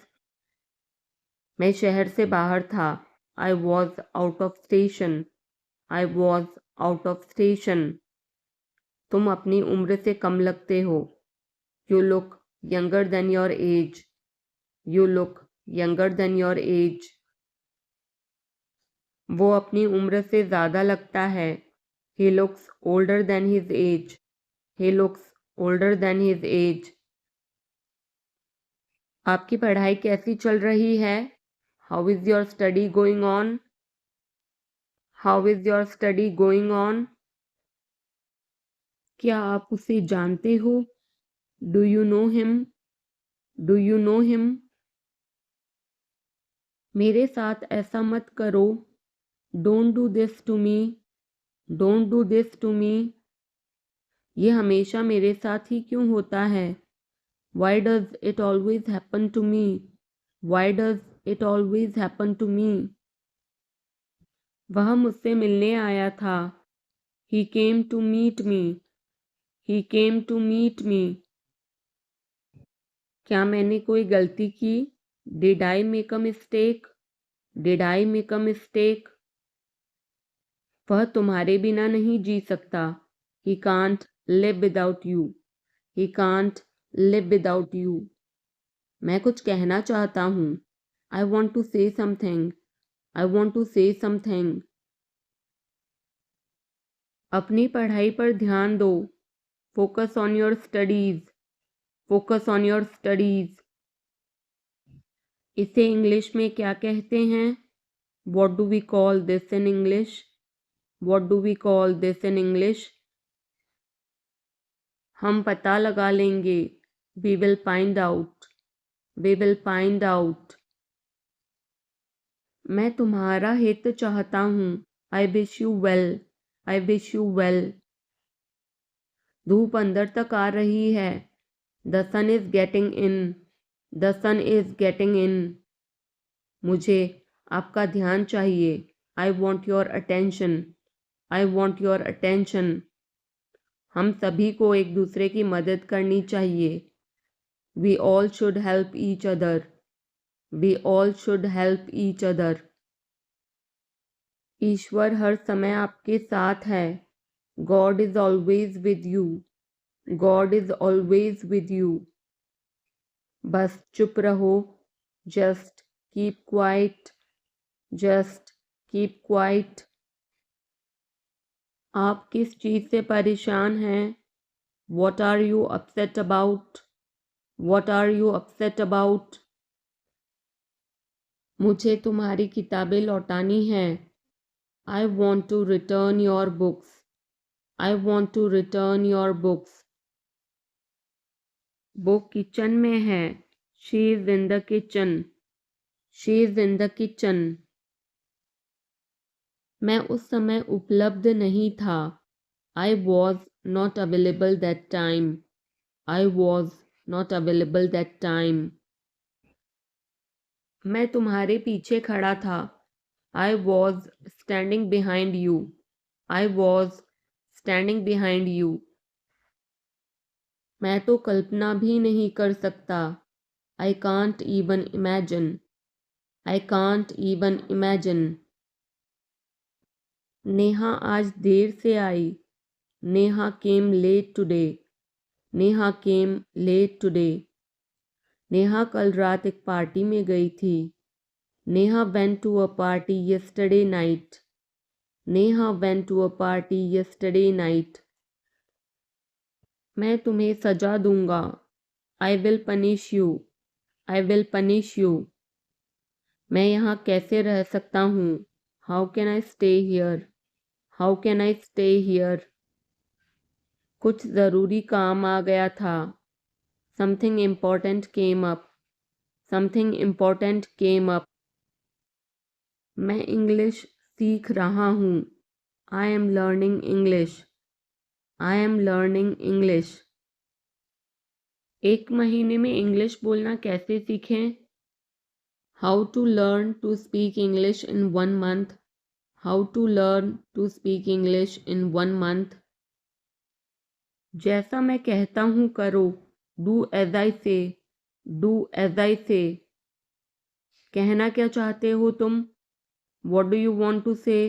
मैं शहर से बाहर था। I was out of station. I was out of station. तुम अपनी उम्र से कम लगते हो। You look younger than your age. You look younger than your age. वो अपनी उम्र से ज़्यादा लगता है। He looks older than his age. He looks older than his age. आपकी पढ़ाई कैसी चल रही है? How is your study going on? How is your study going on? क्या आप उसे जानते हो? Do you know him? Do you know him? मेरे साथ ऐसा मत करो। Don't do this to me. Don't do this to me. ये हमेशा मेरे साथ ही क्यों होता है? Why does it always happen to me? Why does it always happen to me? वह मुझसे मिलने आया था। He came to meet me. He came to meet me. क्या मैंने कोई गलती की? Did I make a mistake? Did I make a mistake? वह तुम्हारे बिना नहीं जी सकता। He can't live without you. He can't live without you. मैं कुछ कहना चाहता हूँ। I want to say something. I want to say something. अपनी पढ़ाई पर ध्यान दो। Focus on your studies. Focus on your studies. इसे इंग्लिश में क्या कहते हैं? What do we call this in English? What do we call this in English? हम पता लगा लेंगे। We will find out. We will find out. मैं तुम्हारा हित चाहता हूँ। I wish you well. I wish you well. धूप अंदर तक आ रही है। The sun is getting in. The sun is getting in. मुझे आपका ध्यान चाहिए। I want your attention. I want your attention. हम सभी को एक दूसरे की मदद करनी चाहिए। We all should help each other. We all should help each other. ईश्वर हर समय आपके साथ है। God is always with you. God is always with you. बस चुप रहो। Just keep quiet. Just keep quiet. आप किस चीज़ से परेशान हैं? What are you upset about? What are you upset about? मुझे तुम्हारी किताबें लौटानी हैं। I want to return your books. I want to return your books. वो किचन में है। She is in the kitchen. She is in the kitchen. मैं उस समय उपलब्ध नहीं था। I was not available that time. I was not available that time. मैं तुम्हारे पीछे खड़ा था। I was standing behind you. I was standing behind you. मैं तो कल्पना भी नहीं कर सकता। I can't even imagine. I can't even imagine. Neha आज देर से आई। Neha came late today. Neha came late today. Neha कल रात एक पार्टी में गई थी। Neha went to a party yesterday night. Neha went to a party yesterday night. मैं तुम्हें सजा दूंगा। I will punish you. I will punish you. मैं यहाँ कैसे रह सकता हूँ? How can I stay here? How can I stay here? कुछ ज़रूरी काम आ गया था। Something important came up. Something important came up. मैं इंग्लिश सीख रहा हूँ। I am learning English. I am learning English. एक महीने में इंग्लिश बोलना कैसे सीखें? How to learn to speak English in 1 month। How to learn to speak English in 1 month। जैसा मैं कहता हूँ करो। डू एज आई से। डू एज आई से। कहना क्या चाहते हो तुम? What do you want to say?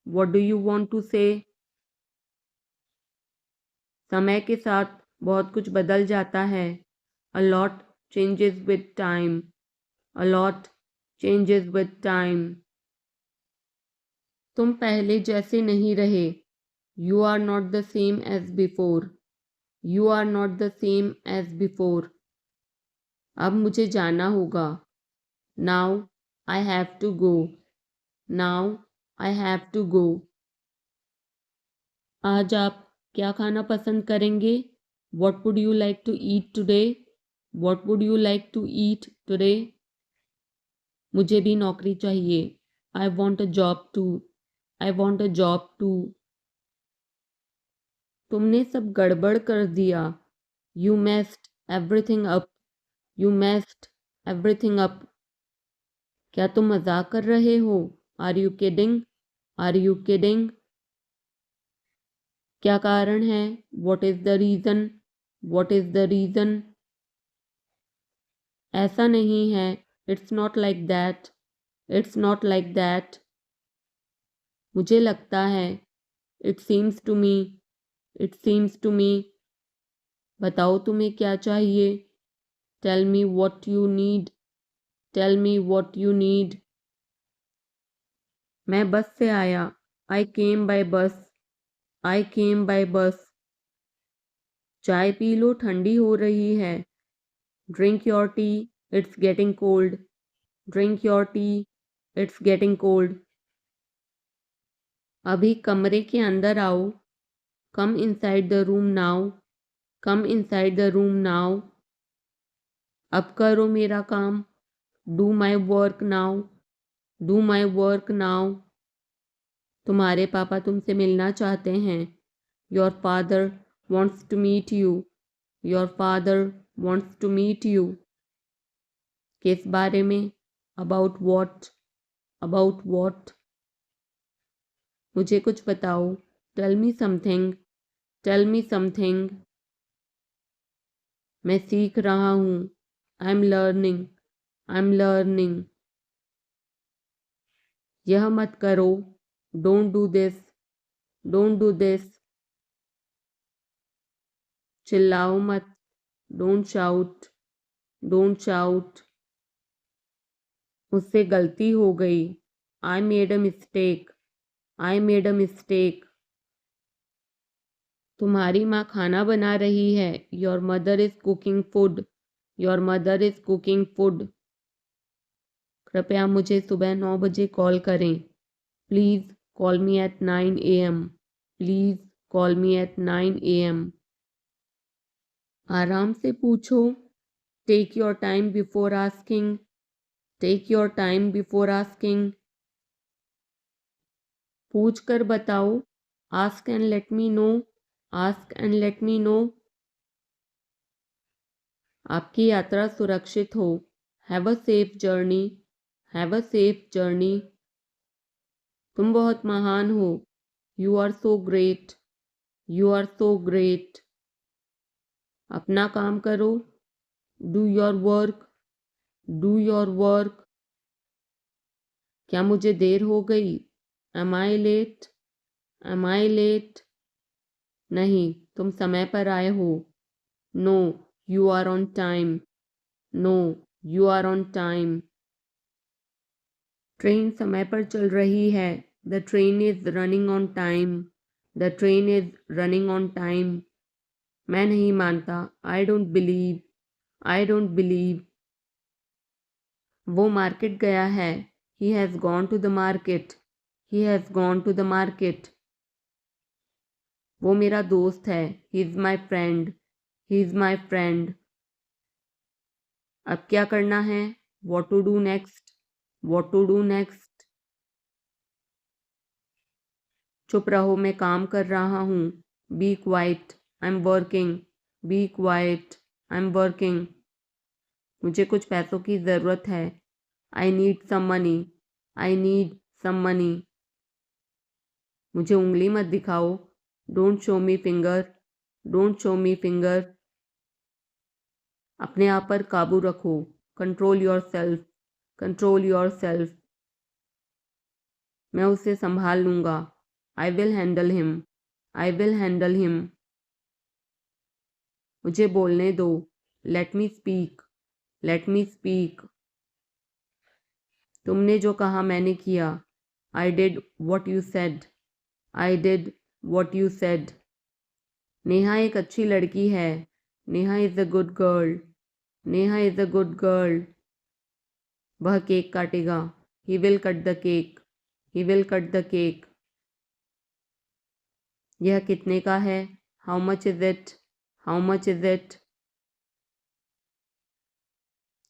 What do you want to say? समय के साथ बहुत कुछ बदल जाता है। A lot changes with time. A lot changes with time. तुम पहले जैसे नहीं रहे। You are not the same as before. You are not the same as before. अब मुझे जाना होगा। Now I have to go. Now I have to go. आज आप क्या खाना पसंद करेंगे? What would you like to eat today? What would you like to eat today? मुझे भी नौकरी चाहिए। I want a job too. I want a job too. तुमने सब गड़बड़ कर दिया। You messed everything up. You messed everything up. क्या तुम मजाक कर रहे हो? Are you kidding? Are you kidding? क्या कारण है? What is the reason? What is the reason? ऐसा नहीं है। It's not like that. It's not like that. मुझे लगता है। It seems to me. It seems to me. बताओ तुम्हें क्या चाहिए? Tell me what you need. Tell me what you need. मैं बस से आया। आई केम बाय बस। आई केम बाय बस। चाय पी लो, ठंडी हो रही है। Drink your tea. It's getting cold. Drink your tea. It's getting cold. अभी कमरे के अंदर आओ। Come inside the room now. Come inside the room now. अब करो मेरा काम। Do my work now. Do my work now. तुम्हारे पापा तुमसे मिलना चाहते हैं। Your father wants to meet you. Your father wants to meet you. किस बारे में? About what? About what? मुझे कुछ बताओ। Tell me something. Tell me something. मैं सीख रहा हूँ। I am learning. I am learning. यह मत करो। Don't do this. Don't do this. चिल्लाओ मत। Don't shout. Don't shout. मुझसे गलती हो गई। I made a mistake. I made a mistake. तुम्हारी माँ खाना बना रही है। Your mother is cooking food. Your mother is cooking food. कृपया मुझे सुबह 9 बजे कॉल करें। Please call me at 9 AM। Please call me at 9 AM। आराम से पूछो। Take your time before asking. Take your time before asking. पूछ कर बताओ। Ask and let me know. Ask and let me know. आपकी यात्रा सुरक्षित हो। Have a safe journey. Have a safe journey. तुम बहुत महान हो। You are so great. You are so great. अपना काम करो। Do your work. Do your work. क्या मुझे देर हो गई? Am I late? Am I late? नहीं, तुम समय पर आए हो। No, you are on time. No, you are on time. Train समय पर चल रही है। The train is running on time. The train is running on time. मैं नहीं मानता। I don't believe. I don't believe. वो मार्केट गया है। He has gone to the market. He has gone to the market. वो मेरा दोस्त है। He is my friend. He is my friend. अब क्या करना है? What to do next? What to do next? चुप रहो, मैं काम कर रहा हूँ। Be quiet. I am working. Be quiet. I am working. मुझे कुछ पैसों की ज़रूरत है। I need some money. I need some money. मुझे उंगली मत दिखाओ। Don't show me finger. Don't show me finger. अपने आप पर काबू रखो। Control your self. Control your self. मैं उसे संभाल लूँगा। I will handle him. I will handle him. मुझे बोलने दो। Let me speak. Let me speak. तुमने जो कहा मैंने किया। I did what you said. I did what you said. Neha एक अच्छी लड़की है। Neha is a good girl. Neha is a good girl. वह केक काटेगा। He will cut the cake. He will cut the cake. यह कितने का है? How much is it? How much is it?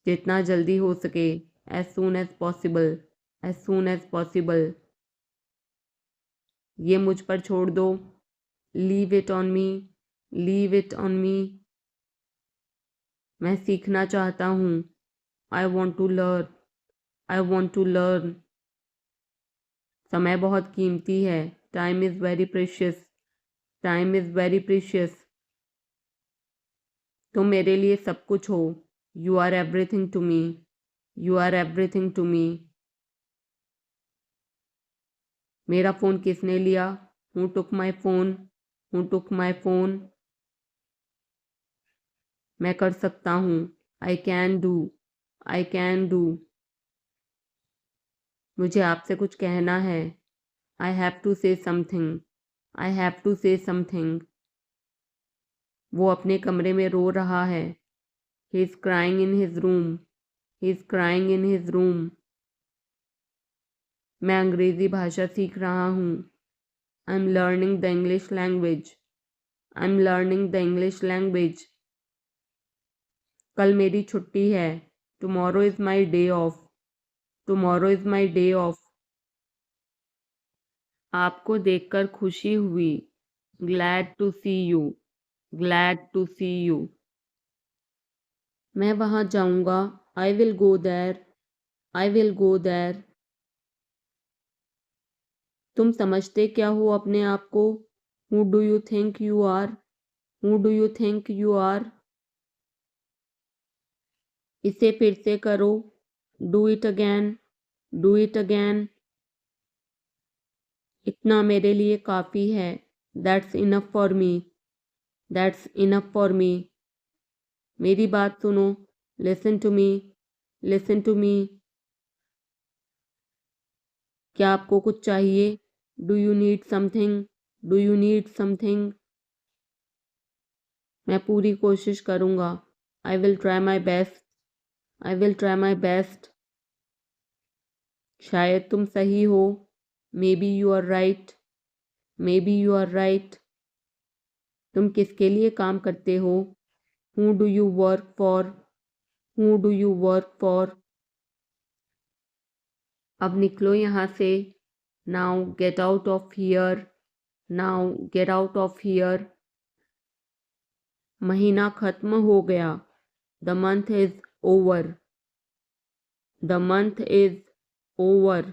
जितना जल्दी हो सके। As soon as possible. As soon as possible. ये मुझ पर छोड़ दो। Leave it on me. Leave it on me. मैं सीखना चाहता हूँ। I want to learn. I want to learn. समय बहुत कीमती है। Time is very precious. Time is very precious. तुम मेरे लिए सब कुछ हो। You are everything to me. You are everything to me. मेरा फ़ोन किसने लिया? Who took my phone? Who took my phone? मैं कर सकता हूँ। I can do. I can do. मुझे आपसे कुछ कहना है। I have to say something. I have to say something. वो अपने कमरे में रो रहा है। He is crying in his room. He is crying in his room. मैं अंग्रेज़ी भाषा सीख रहा हूँ। I am learning the English language. I am learning the English language. कल मेरी छुट्टी है। Tomorrow is my day off. Tomorrow is my day off. आपको देखकर खुशी हुई। Glad to see you. Glad to see you. मैं वहाँ जाऊँगा। I will go there. I will go there. तुम समझते क्या हो अपने आप को? Who do you think you are? Who do you think you are? इसे फिर से करो। Do it again. Do it again. इतना मेरे लिए काफ़ी है। That's enough for me. That's enough for me. मेरी बात सुनो। Listen to me. Listen to me. क्या आपको कुछ चाहिए? Do you need something? Do you need something? मैं पूरी कोशिश करूँगा। I will try my best. I will try my best. शायद तुम सही हो। Maybe you are right. Maybe you are right. तुम किसके लिए काम करते हो? Who do you work for? Who do you work for? अब निकलो यहाँ से. Now get out of here. Now get out of here. महीना खत्म हो गया. The month is over. The month is over.